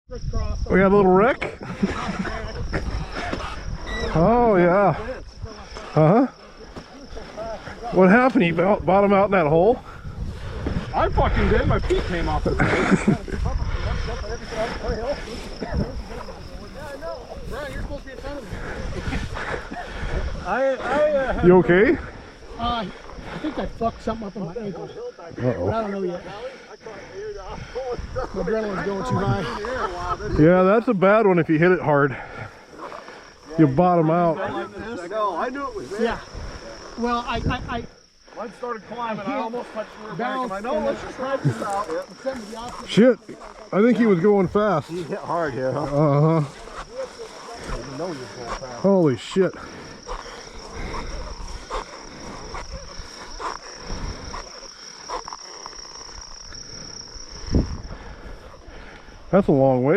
We got a little wreck. Oh yeah. Huh? What happened? You bottom out in that hole? I fucking did. My feet came off the thing. You okay? I think I fucked something up in my ankle. Uh-oh. I don't know yet. My adrenaline's going too high. Yeah, that's a bad one if you hit it hard. You bottom out. No, I knew it was there. Yeah. Well, I Mine started climbing. I almost touched the rear brake. I know, let's just ride this out. Shit, I think he was going fast. He hit hard here, huh? Uh-huh. Holy shit. That's a long way.